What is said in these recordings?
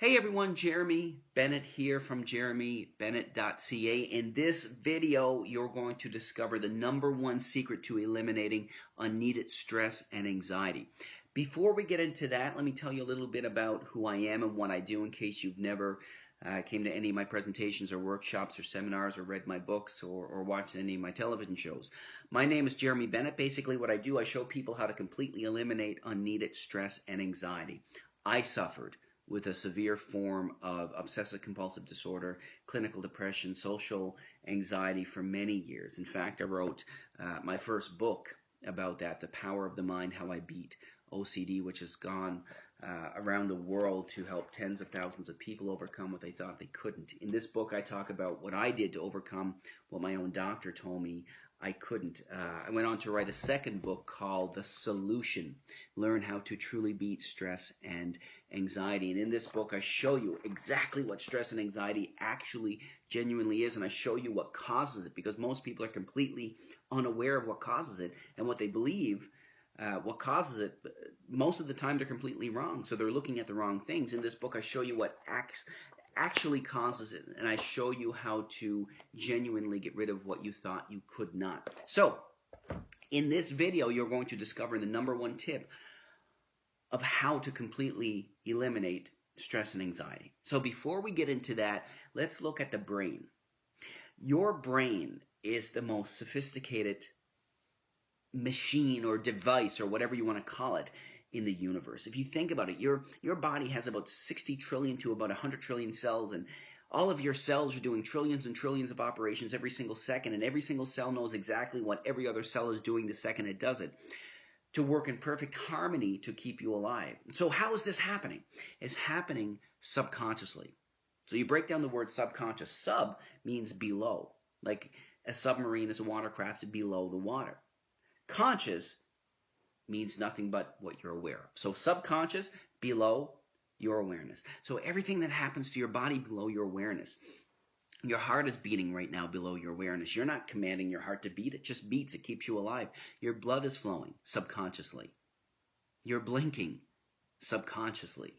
Hey everyone, Jeremy Bennett here from jeremybennett.ca. In this video, you're going to discover the #1 secret to eliminating unneeded stress and anxiety. Before we get into that, let me tell you a little bit about who I am and what I do in case you've never came to any of my presentations or workshops or seminars or read my books or watched any of my television shows. My name is Jeremy Bennett. Basically what I do, I show people how to completely eliminate unneeded stress and anxiety. I suffered with a severe form of obsessive-compulsive disorder, clinical depression, social anxiety for many years. In fact, I wrote my first book about that, The Power of the Mind, How I Beat OCD, which has gone around the world to help tens of thousands of people overcome what they thought they couldn't. In this book, I talk about what I did to overcome what my own doctor told me I couldn't. I went on to write a second book called The Solution, Learn How to Truly Beat Stress and Anxiety. And in this book, I show you exactly what stress and anxiety actually genuinely is, and I show you what causes it, because most people are completely unaware of what causes it, and what they believe what causes it, most of the time they're completely wrong. So they're looking at the wrong things. In this book, I show you what actually causes it, and I show you how to genuinely get rid of what you thought you could not. So in this video, you're going to discover the #1 tip of how to completely eliminate stress and anxiety. So before we get into that, let's look at the brain. Your brain is the most sophisticated machine or device or whatever you want to call it in the universe. If you think about it, your body has about 60 trillion to about 100 trillion cells, and all of your cells are doing trillions and trillions of operations every single second, and every single cell knows exactly what every other cell is doing the second it does it, to work in perfect harmony to keep you alive. So how is this happening? It's happening subconsciously. So you break down the word subconscious. Sub means below, like a submarine is a watercraft below the water. Conscious means nothing but what you're aware of. So subconscious, below your awareness. So everything that happens to your body below your awareness. Your heart is beating right now below your awareness. You're not commanding your heart to beat. It just beats. It keeps you alive. Your blood is flowing subconsciously. You're blinking subconsciously.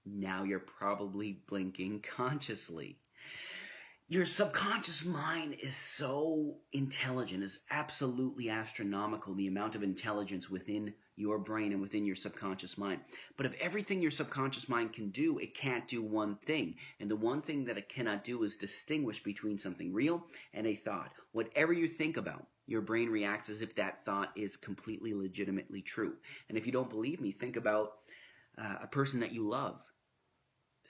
Now you're probably blinking consciously. Your subconscious mind is so intelligent, is absolutely astronomical, the amount of intelligence within your brain and within your subconscious mind. But of everything your subconscious mind can do, it can't do one thing. And the one thing that it cannot do is distinguish between something real and a thought. Whatever you think about, your brain reacts as if that thought is completely legitimately true. And if you don't believe me, think about a person that you love.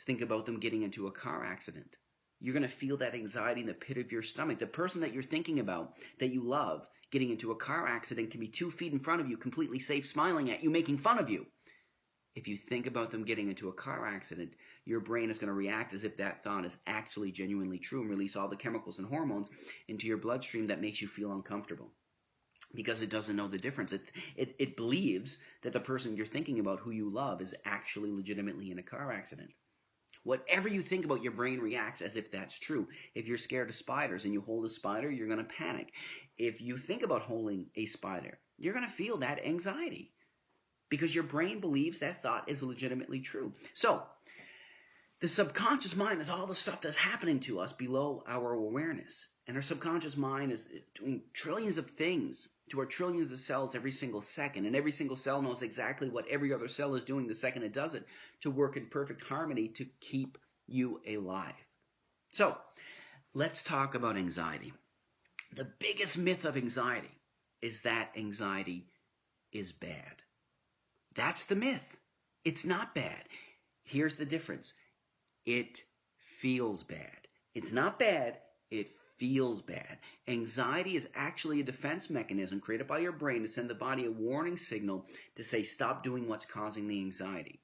Think about them getting into a car accident. You're going to feel that anxiety in the pit of your stomach. The person that you're thinking about, that you love, getting into a car accident can be 2 feet in front of you, completely safe, smiling at you, making fun of you. If you think about them getting into a car accident, your brain is going to react as if that thought is actually genuinely true and release all the chemicals and hormones into your bloodstream that makes you feel uncomfortable. Because it doesn't know the difference. It believes that the person you're thinking about, who you love, is actually legitimately in a car accident. Whatever you think about, your brain reacts as if that's true. If you're scared of spiders and you hold a spider, you're going to panic. If you think about holding a spider, you're going to feel that anxiety because your brain believes that thought is legitimately true. So the subconscious mind is all the stuff that's happening to us below our awareness. And our subconscious mind is doing trillions of things to our trillions of cells every single second. And every single cell knows exactly what every other cell is doing the second it does it to work in perfect harmony to keep you alive. So let's talk about anxiety. The biggest myth of anxiety is that anxiety is bad. That's the myth. It's not bad. Here's the difference. It feels bad. It's not bad. It feels bad. Anxiety is actually a defense mechanism created by your brain to send the body a warning signal to say, stop doing what's causing the anxiety.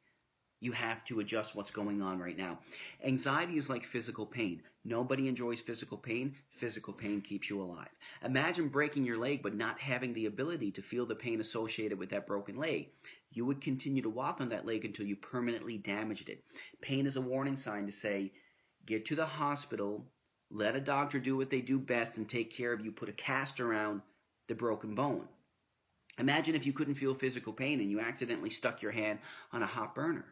You have to adjust what's going on right now. Anxiety is like physical pain. Nobody enjoys physical pain. Physical pain keeps you alive. Imagine breaking your leg but not having the ability to feel the pain associated with that broken leg. You would continue to walk on that leg until you permanently damaged it. Pain is a warning sign to say, get to the hospital, let a doctor do what they do best and take care of you, put a cast around the broken bone. Imagine if you couldn't feel physical pain and you accidentally stuck your hand on a hot burner.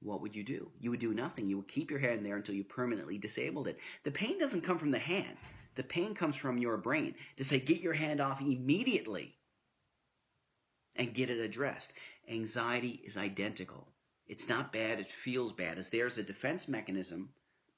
what would you do? You would do nothing. You would keep your hand there until you permanently disabled it. The pain doesn't come from the hand. The pain comes from your brain to say, get your hand off immediately and get it addressed. Anxiety is identical. It's not bad. It feels bad. As there's a defense mechanism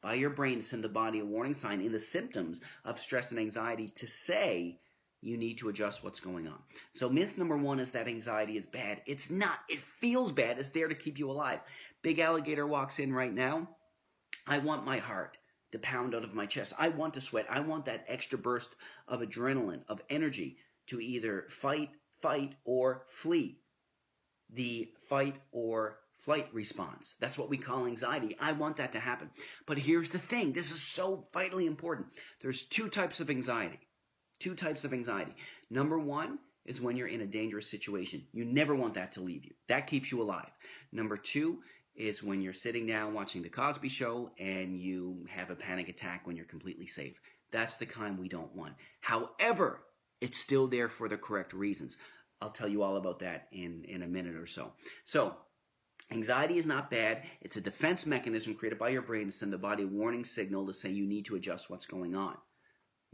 by your brain to send the body a warning sign in the symptoms of stress and anxiety to say you need to adjust what's going on. So myth number one is that anxiety is bad. It's not. It feels bad. It's there to keep you alive. Big alligator walks in right now. I want my heart to pound out of my chest. I want to sweat. I want that extra burst of adrenaline, of energy to either fight, or flee. The fight or flight response. That's what we call anxiety. I want that to happen. But here's the thing. This is so vitally important. There's two types of anxiety. Two types of anxiety. Number one is when you're in a dangerous situation. You never want that to leave you. That keeps you alive. Number two is when you're sitting down watching The Cosby Show and you have a panic attack when you're completely safe. That's the kind we don't want. However, it's still there for the correct reasons. I'll tell you all about that in a minute or so. So, anxiety is not bad. It's a defense mechanism created by your brain to send the body a warning signal to say you need to adjust what's going on.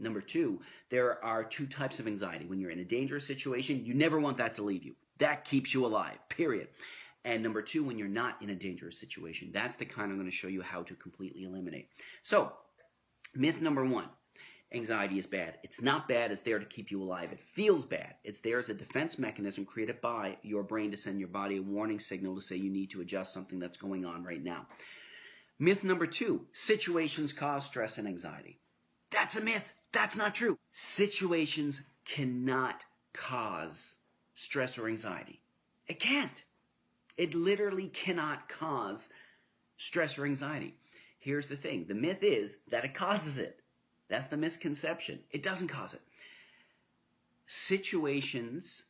Number two, there are two types of anxiety. When you're in a dangerous situation, you never want that to leave you. That keeps you alive, period. And number two, when you're not in a dangerous situation, that's the kind I'm going to show you how to completely eliminate. So, myth number one. Anxiety is bad. It's not bad. It's there to keep you alive. It feels bad. It's there as a defense mechanism created by your brain to send your body a warning signal to say you need to adjust something that's going on right now. Myth number two, situations cause stress and anxiety. That's a myth. That's not true. Situations cannot cause stress or anxiety. It can't. It literally cannot cause stress or anxiety. Here's the thing. The myth is that it causes it. That's the misconception. It doesn't cause it. Situations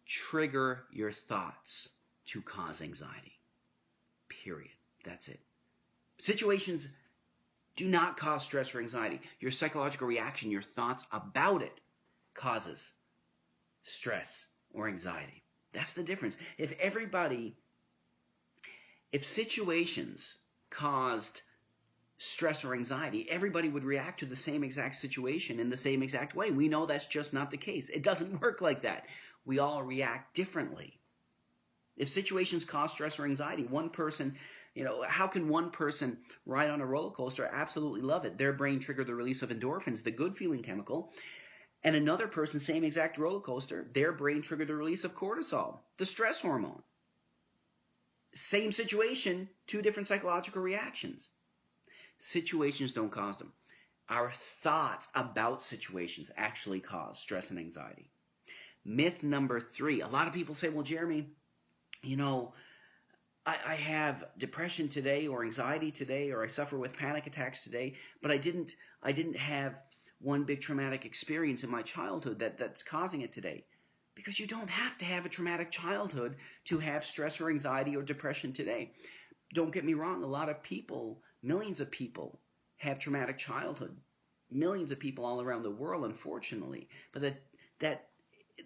trigger your thoughts to cause anxiety. Period. That's it. Situations do not cause stress or anxiety. Your psychological reaction, your thoughts about it, causes stress or anxiety. That's the difference. If situations caused stress or anxiety, everybody would react to the same exact situation in the same exact way. We know that's just not the case. It doesn't work like that. We all react differently. If situations cause stress or anxiety, one person, how can one person ride on a roller coaster, absolutely love it? Their brain triggered the release of endorphins, the good feeling chemical, and another person, same exact roller coaster, their brain triggered the release of cortisol, the stress hormone. Same situation, two different psychological reactions. Situations don't cause them. Our thoughts about situations actually cause stress and anxiety. Myth number three. A lot of people say, well, Jeremy, I have depression today or anxiety today, or I suffer with panic attacks today, but I didn't have one big traumatic experience in my childhood that's causing it today. Because you don't have to have a traumatic childhood to have stress or anxiety or depression today. Don't get me wrong, a lot of people, millions of people have traumatic childhood. Millions of people all around the world, unfortunately. But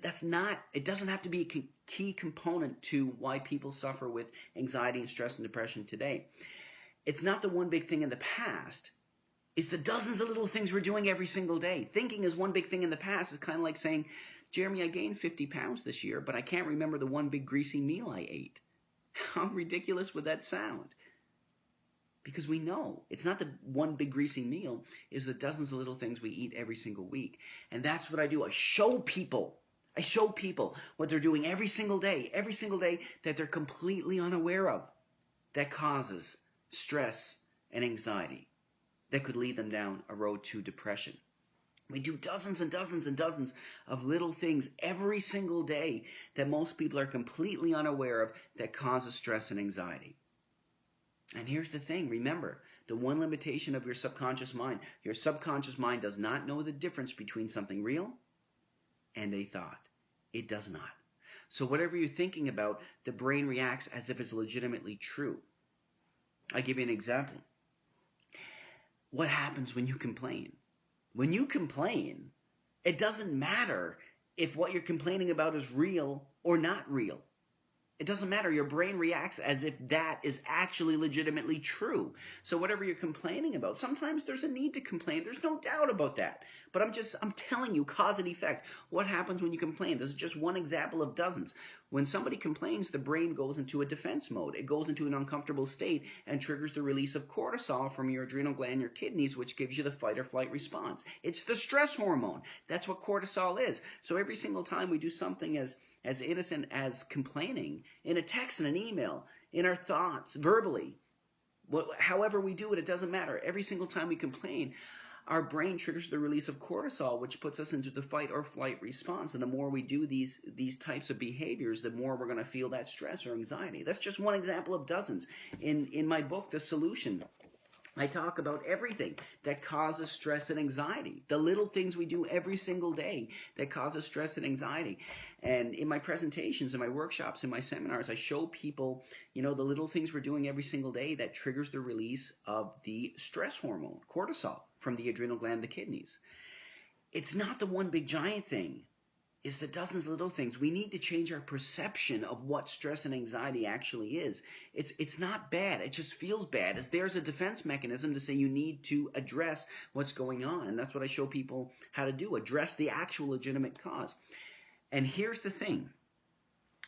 that's not, it doesn't have to be a key component to why people suffer with anxiety and stress and depression today. It's not the one big thing in the past. It's the dozens of little things we're doing every single day. Thinking is one big thing in the past. Is kind of like saying, Jeremy, I gained 50 pounds this year, but I can't remember the one big greasy meal I ate. How ridiculous would that sound? Because we know it's not the one big greasy meal, it's the dozens of little things we eat every single week. And that's what I do. I show people what they're doing every single day that they're completely unaware of, that causes stress and anxiety, that could lead them down a road to depression. We do dozens and dozens and dozens of little things every single day that most people are completely unaware of that causes stress and anxiety. And here's the thing, remember, the one limitation of your subconscious mind does not know the difference between something real and a thought. It does not. So whatever you're thinking about, the brain reacts as if it's legitimately true. I'll give you an example. What happens when you complain? When you complain, it doesn't matter if what you're complaining about is real or not real. It doesn't matter. Your brain reacts as if that is actually legitimately true. So whatever you're complaining about, sometimes there's a need to complain. There's no doubt about that. But I'm telling you, cause and effect. What happens when you complain? This is just one example of dozens. When somebody complains, the brain goes into a defense mode. It goes into an uncomfortable state and triggers the release of cortisol from your adrenal gland, your kidneys, which gives you the fight or flight response. It's the stress hormone. That's what cortisol is. So every single time we do something as innocent as complaining, in a text, in an email, in our thoughts, verbally, however we do it, it doesn't matter. Every single time we complain, our brain triggers the release of cortisol, which puts us into the fight or flight response. And the more we do these types of behaviors, the more we're going to feel that stress or anxiety. That's just one example of dozens. In my book, The Solution, I talk about everything that causes stress and anxiety, the little things we do every single day that causes stress and anxiety. And in my presentations, in my workshops, in my seminars, I show people, the little things we're doing every single day that triggers the release of the stress hormone, cortisol, from the adrenal gland, the kidneys. It's not the one big giant thing. It's the dozens of little things. We need to change our perception of what stress and anxiety actually is. It's not bad. It just feels bad. There's a defense mechanism to say you need to address what's going on. And that's what I show people how to do, address the actual legitimate cause. And here's the thing.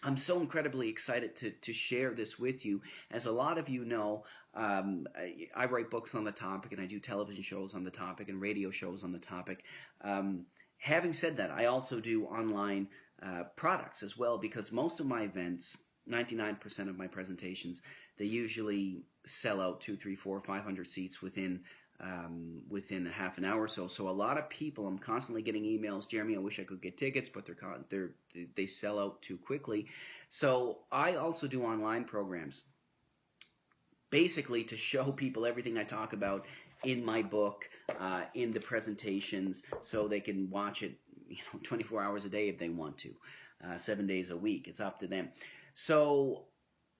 I'm so incredibly excited to share this with you. As a lot of you know, I write books on the topic, and I do television shows on the topic and radio shows on the topic. Having said that, I also do online products as well, because most of my events, 99% of my presentations, they usually sell out 200, 300, 400, 500 seats within a half an hour or so. So a lot of people, I'm constantly getting emails, Jeremy, I wish I could get tickets, but they sell out too quickly. So I also do online programs, basically to show people everything I talk about in my book, in the presentations, so they can watch it 24 hours a day if they want to, 7 days a week. It's up to them. So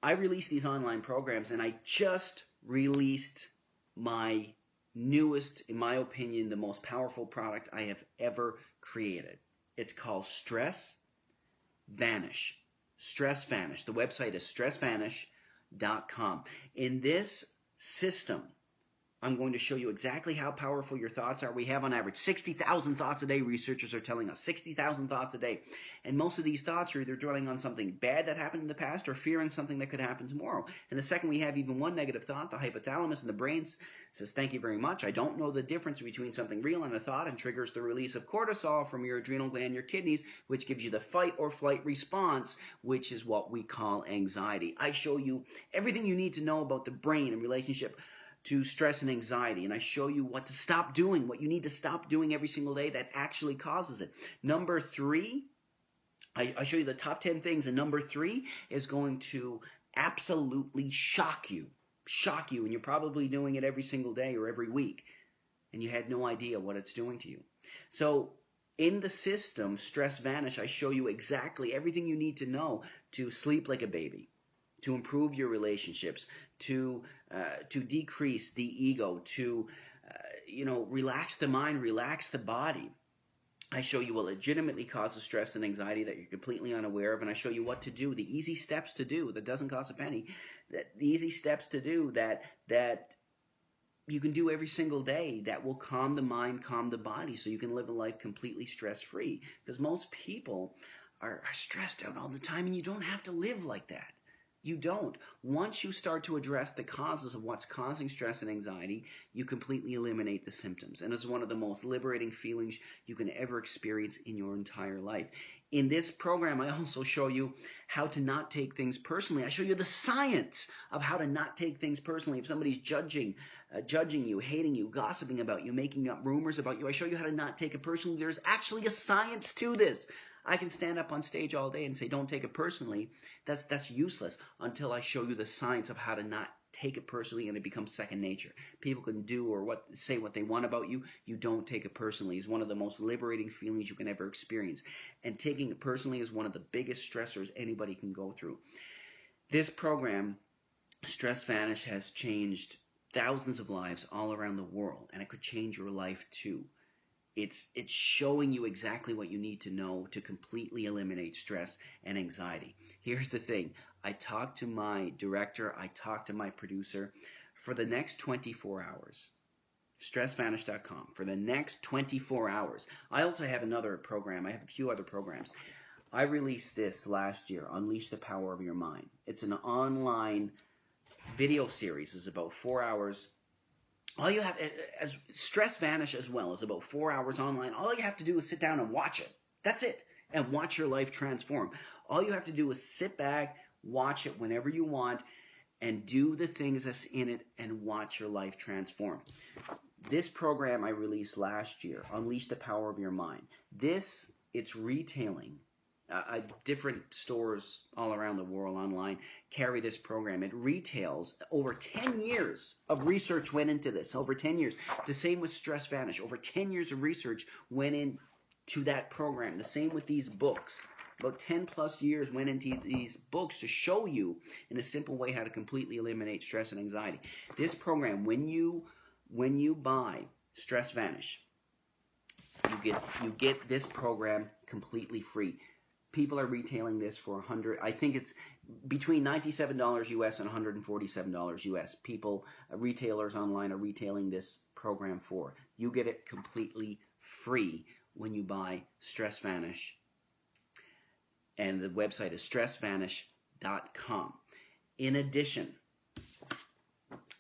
I release these online programs, and I just released my newest, in my opinion, the most powerful product I have ever created. It's called Stress Vanish. Stress Vanish. The website is stressvanish.com. In this system, I'm going to show you exactly how powerful your thoughts are. We have on average 60,000 thoughts a day. Researchers are telling us 60,000 thoughts a day. And most of these thoughts are either dwelling on something bad that happened in the past or fearing something that could happen tomorrow. And the second we have even one negative thought, the hypothalamus and the brain says, thank you very much. I don't know the difference between something real and a thought, and triggers the release of cortisol from your adrenal gland, your kidneys, which gives you the fight or flight response, which is what we call anxiety. I show you everything you need to know about the brain in relationship to stress and anxiety, and I show you what to stop doing, what you need to stop doing every single day that actually causes it. Number 3, I show you the top 10 things, and number 3 is going to absolutely shock you, and you're probably doing it every single day or every week, and you had no idea what it's doing to you. So in the system, Stress Vanish, I show you exactly everything you need to know to sleep like a baby, to improve your relationships, to decrease the ego, to relax the mind, relax the body. I show you what legitimately causes stress and anxiety that you're completely unaware of, and I show you what to do, the easy steps to do that doesn't cost a penny, the easy steps to do that you can do every single day that will calm the mind, calm the body, so you can live a life completely stress-free. Because most people are stressed out all the time, and you don't have to live like that. You don't. Once you start to address the causes of what's causing stress and anxiety, you completely eliminate the symptoms. And it's one of the most liberating feelings you can ever experience in your entire life. In this program, I also show you how to not take things personally. I show you the science of how to not take things personally. If somebody's judging you, hating you, gossiping about you, making up rumors about you, I show you how to not take it personally. There's actually a science to this. I can stand up on stage all day and say, don't take it personally. That's useless until I show you the science of how to not take it personally, and it becomes second nature. People can do or say what they want about you. You don't take it personally. It's one of the most liberating feelings you can ever experience. And taking it personally is one of the biggest stressors anybody can go through. This program, Stress Vanish, has changed thousands of lives all around the world, and it could change your life too. It's showing you exactly what you need to know to completely eliminate stress and anxiety. Here's the thing. I talked to my director, I talked to my producer for the next 24 hours. StressVanish.com for the next 24 hours. I also have another program. I have a few other programs. I released this last year, Unleash the Power of Your Mind. It's an online video series. It's about 4 hours. All you have, as Stress Vanish as well, is about 4 hours online. All you have to do is sit down and watch it. That's it. And watch your life transform. All you have to do is sit back, watch it whenever you want, and do the things that's in it and watch your life transform. This program I released last year, Unleash the Power of Your Mind. It's retailing. Different stores all around the world online carry this program. It retails. Over 10 years of research went into this. Over 10 years. The same with Stress Vanish. Over 10 years of research went into that program. The same with these books. About 10 plus years went into these books to show you in a simple way how to completely eliminate stress and anxiety. This program, when you buy Stress Vanish, you get this program completely free. People are retailing this for I think it's between $97 US and $147 US. Retailers online are retailing this program for. You get it completely free when you buy Stress Vanish. And the website is StressVanish.com. In addition,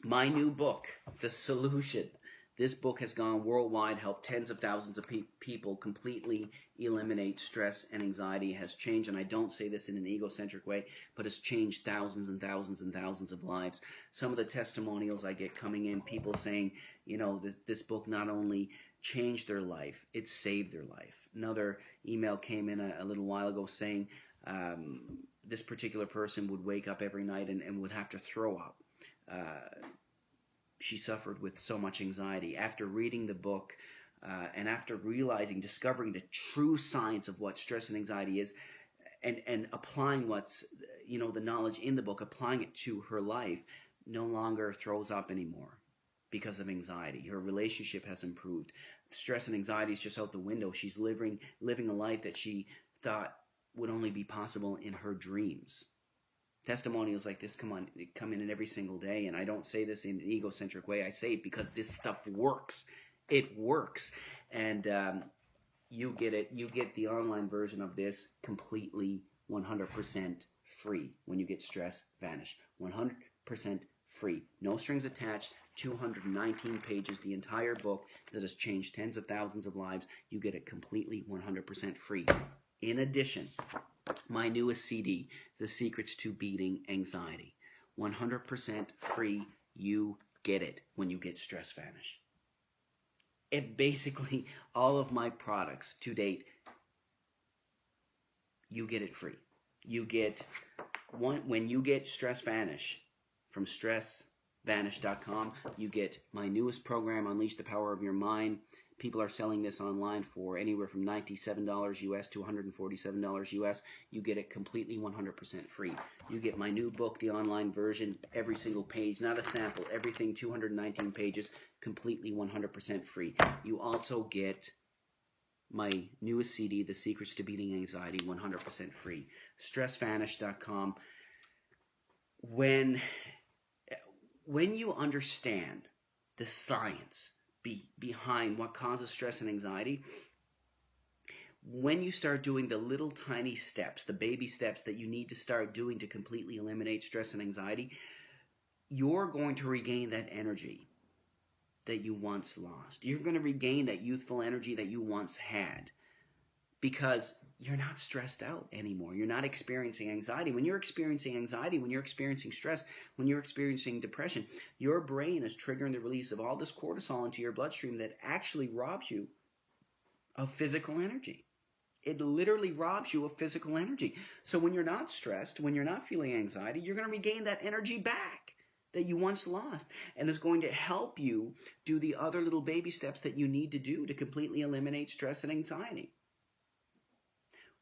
my new book, The Solution. This book has gone worldwide, helped tens of thousands of people completely eliminate stress and anxiety. It has changed, and I don't say this in an egocentric way, but it's changed thousands and thousands and thousands of lives. Some of the testimonials I get coming in, people saying, this book not only changed their life, it saved their life. Another email came in a little while ago saying this particular person would wake up every night and would have to throw up. She suffered with so much anxiety. After reading the book and after discovering the true science of what stress and anxiety is, and applying the knowledge in the book, applying it to her life, no longer throws up anymore because of anxiety. Her relationship has improved. Stress and anxiety is just out the window. She's living a life that she thought would only be possible in her dreams. Testimonials like this come in every single day, and I don't say this in an egocentric way. I say it because this stuff works. It works, and you get it. You get the online version of this completely 100% free when you get Stress Vanish. 100% free, no strings attached. 219 pages, the entire book that has changed tens of thousands of lives. You get it completely 100% free. In addition, my newest CD, The Secrets to Beating Anxiety. 100% free. You get it when you get Stress Vanish. It basically, all of my products to date, you get it free. You get when you get Stress Vanish from StressVanish.com, you get my newest program, Unleash the Power of Your Mind. People are selling this online for anywhere from $97 US to $147 US. You get it completely 100% free. You get my new book, the online version, every single page, not a sample, everything, 219 pages, completely 100% free. You also get my newest CD, The Secrets to Beating Anxiety, 100% free. StressVanish.com. When you understand the science behind what causes stress and anxiety, when you start doing the little tiny steps, the baby steps that you need to start doing to completely eliminate stress and anxiety, you're going to regain that energy that you once lost. You're going to regain that youthful energy that you once had because you're not stressed out anymore. You're not experiencing anxiety. When you're experiencing anxiety, when you're experiencing stress, when you're experiencing depression, your brain is triggering the release of all this cortisol into your bloodstream that actually robs you of physical energy. It literally robs you of physical energy. So when you're not stressed, when you're not feeling anxiety, you're going to regain that energy back that you once lost, and is going to help you do the other little baby steps that you need to do to completely eliminate stress and anxiety.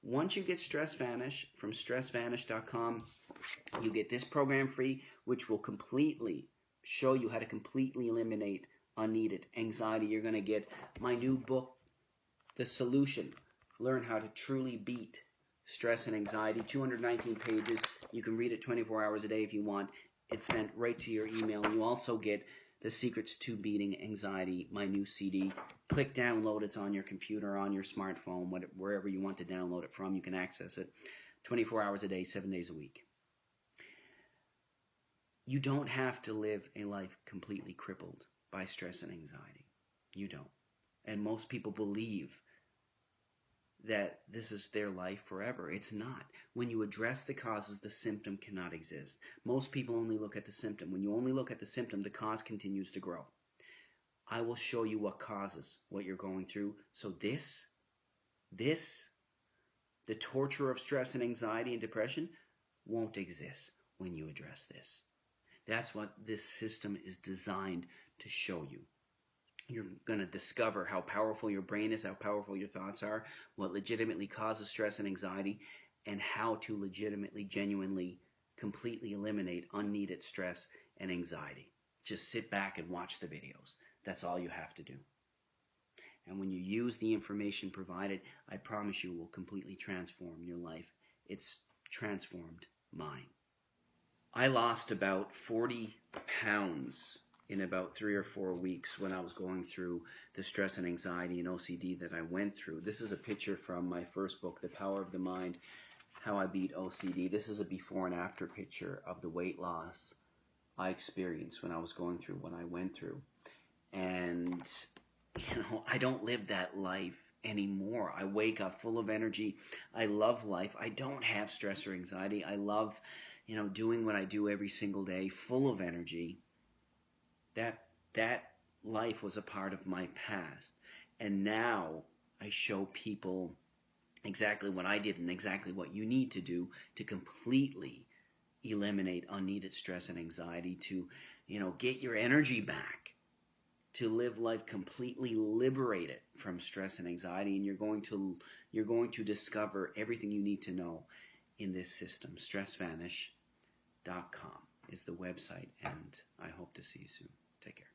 Once you get Stress Vanish from StressVanish.com, you get this program free, which will completely show you how to completely eliminate unneeded anxiety. You're going to get my new book, The solution. Learn how to truly beat stress and anxiety. 219 pages. You can read it 24 hours a day if you want. It's sent right to your email. You also get The Secrets to Beating Anxiety, my new CD. Click download. It's on your computer, on your smartphone, wherever you want to download it from. You can access it 24 hours a day, 7 days a week. You don't have to live a life completely crippled by stress and anxiety. You don't. And most people believe that this is their life forever. It's not. When you address the causes, the symptom cannot exist. Most people only look at the symptom. When you only look at the symptom, the cause continues to grow. I will show you what causes what you're going through. So the torture of stress and anxiety and depression won't exist when you address this. That's what this system is designed to show you. You're going to discover how powerful your brain is, how powerful your thoughts are, what legitimately causes stress and anxiety, and how to legitimately, genuinely, completely eliminate unneeded stress and anxiety. Just sit back and watch the videos. That's all you have to do. And when you use the information provided, I promise you will completely transform your life. It's transformed mine. I lost about 40 pounds in about 3 or 4 weeks when I was going through the stress and anxiety and OCD that I went through. This is a picture from my first book, The Power of the Mind, How I Beat OCD. This is a before and after picture of the weight loss I experienced when I was going through what I went through. And, I don't live that life anymore. I wake up full of energy. I love life. I don't have stress or anxiety. I love, doing what I do every single day, full of energy. That life was a part of my past. And now I show people exactly what I did and exactly what you need to do to completely eliminate unneeded stress and anxiety, to, get your energy back, to live life completely liberated from stress and anxiety. And you're going to discover everything you need to know in this system. StressVanish.com is the website, and I hope to see you soon. Take care.